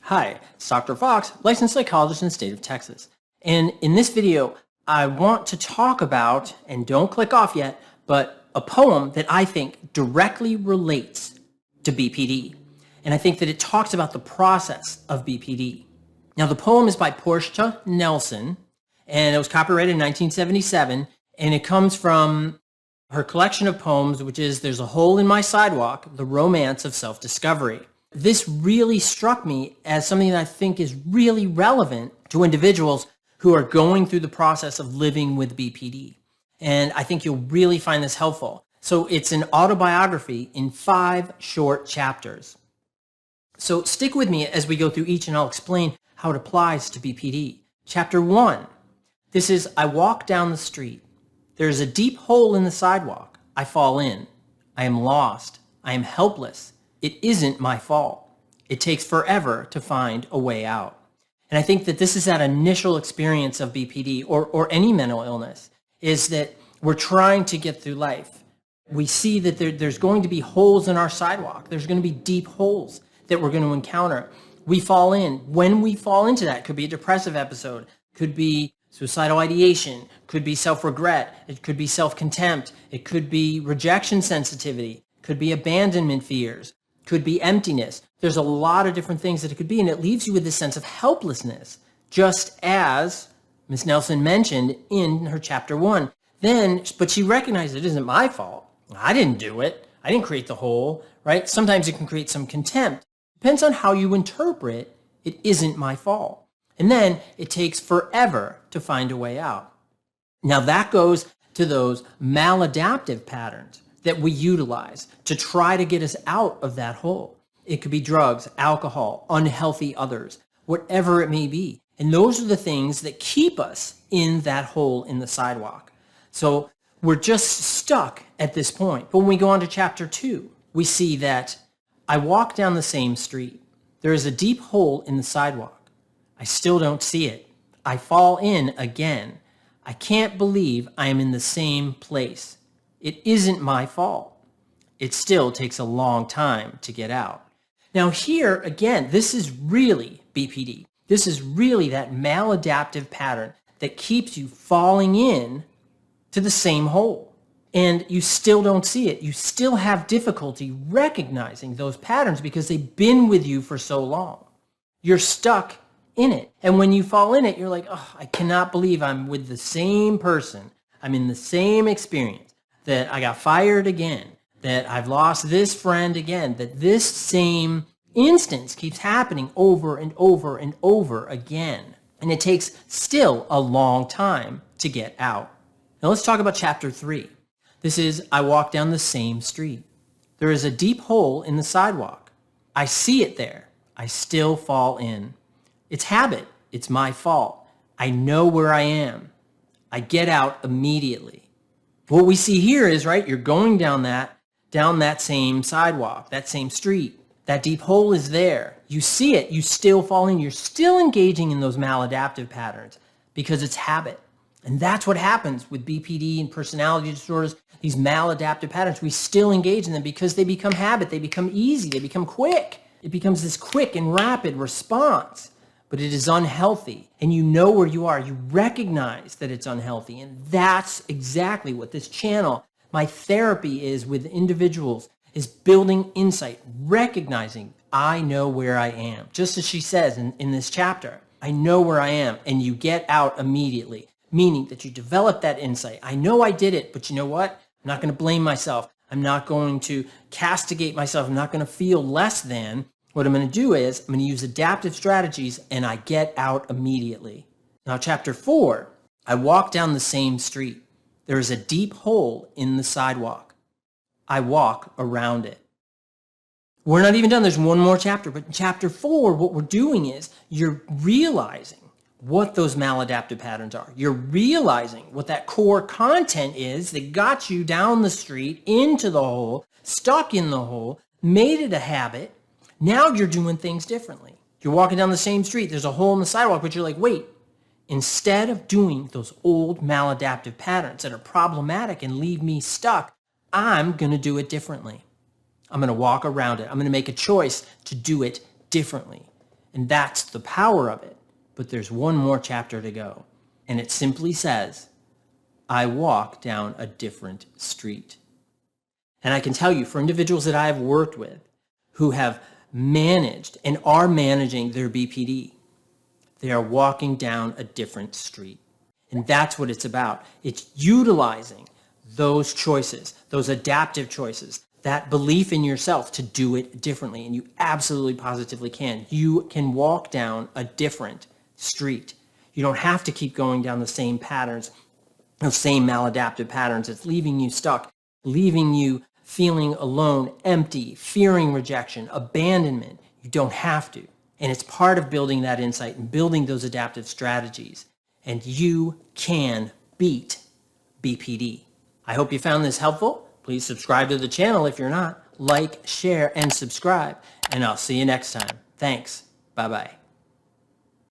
Hi, it's Dr. Fox, licensed psychologist in the state of Texas. And in this video, I want to talk about, and don't click off yet, but a poem that I think directly relates to BPD. And I think that it talks about the process of BPD. Now, the poem is by Portia Nelson, and it was copyrighted in 1977, and it comes from her collection of poems, which is There's a Hole in My Sidewalk, The Romance of Self-Discovery. This really struck me as something that I think is really relevant to individuals who are going through the process of living with BPD. And I think you'll really find this helpful. So it's an autobiography in 5 short chapters. So stick with me as we go through each and I'll explain how it applies to BPD. Chapter 1. This is, I walk down the street. There is a deep hole in the sidewalk. I fall in. I am lost. I am helpless. It isn't my fault. It takes forever to find a way out. And I think that this is that initial experience of BPD or any mental illness, is that we're trying to get through life. We see that there's going to be holes in our sidewalk. There's going to be deep holes that we're going to encounter. We fall in. When we fall into that, it could be a depressive episode, could be suicidal ideation, could be self-regret, it could be self-contempt, it could be rejection sensitivity, could be abandonment fears, could be emptiness. There's a lot of different things that it could be, and it leaves you with this sense of helplessness, just as Ms. Nelson mentioned in her chapter 1. But she recognized it isn't my fault. I didn't do it. I didn't create the hole, right? Sometimes it can create some contempt. Depends on how you interpret it isn't my fault. And then it takes forever to find a way out. Now that goes to those maladaptive patterns that we utilize to try to get us out of that hole. It could be drugs, alcohol, unhealthy others, whatever it may be. And those are the things that keep us in that hole in the sidewalk. So we're just stuck at this point. But when we go on to chapter 2, we see that I walk down the same street. There is a deep hole in the sidewalk. I still don't see it. I fall in again. I can't believe I am in the same place. It isn't my fault. It still takes a long time to get out. Now here, again, this is really BPD. This is really that maladaptive pattern that keeps you falling in to the same hole. And you still don't see it. You still have difficulty recognizing those patterns because they've been with you for so long. You're stuck in it. And when you fall in it, you're like, oh, I cannot believe I'm with the same person. I'm in the same experience. That I got fired again, that I've lost this friend again, that this same instance keeps happening over and over and over again. And it takes still a long time to get out. Now let's talk about chapter 3. This is, I walk down the same street. There is a deep hole in the sidewalk. I see it there. I still fall in. It's habit. It's my fault. I know where I am. I get out immediately. What we see here is, right, you're going down that same sidewalk, that same street. That deep hole is there. You see it. You still fall in. You're still engaging in those maladaptive patterns because it's habit. And that's what happens with BPD and personality disorders, these maladaptive patterns. We still engage in them because they become habit. They become easy. They become quick. It becomes this quick and rapid response. But it is unhealthy, and you know where you are. You recognize that it's unhealthy, and that's exactly what this channel, my therapy is with individuals, is building insight, recognizing I know where I am. Just as she says in this chapter, I know where I am, and you get out immediately, meaning that you develop that insight. I know I did it, but you know what? I'm not going to blame myself. I'm not going to castigate myself. I'm not going to feel less than. What I'm going to do is I'm going to use adaptive strategies and I get out immediately. Now, chapter 4, I walk down the same street. There is a deep hole in the sidewalk. I walk around it. We're not even done. There's one more chapter. But in chapter 4, what we're doing is you're realizing what those maladaptive patterns are. You're realizing what that core content is that got you down the street, into the hole, stuck in the hole, made it a habit. Now you're doing things differently. You're walking down the same street. There's a hole in the sidewalk, but you're like, wait, instead of doing those old maladaptive patterns that are problematic and leave me stuck, I'm going to do it differently. I'm going to walk around it. I'm going to make a choice to do it differently. And that's the power of it. But there's one more chapter to go. And it simply says, I walk down a different street. And I can tell you, for individuals that I have worked with who have managed and are managing their BPD, they are walking down a different street. And that's what it's about. It's utilizing those choices, those adaptive choices, that belief in yourself to do it differently. And you absolutely positively can. You can walk down a different street. You don't have to keep going down the same patterns, those same maladaptive patterns. It's leaving you stuck, leaving you feeling alone, empty, fearing rejection, abandonment. You don't have to. And it's part of building that insight and building those adaptive strategies. And you can beat BPD. I hope you found this helpful. Please subscribe to the channel if you're not. Like, share, and subscribe. And I'll see you next time. Thanks. Bye-bye.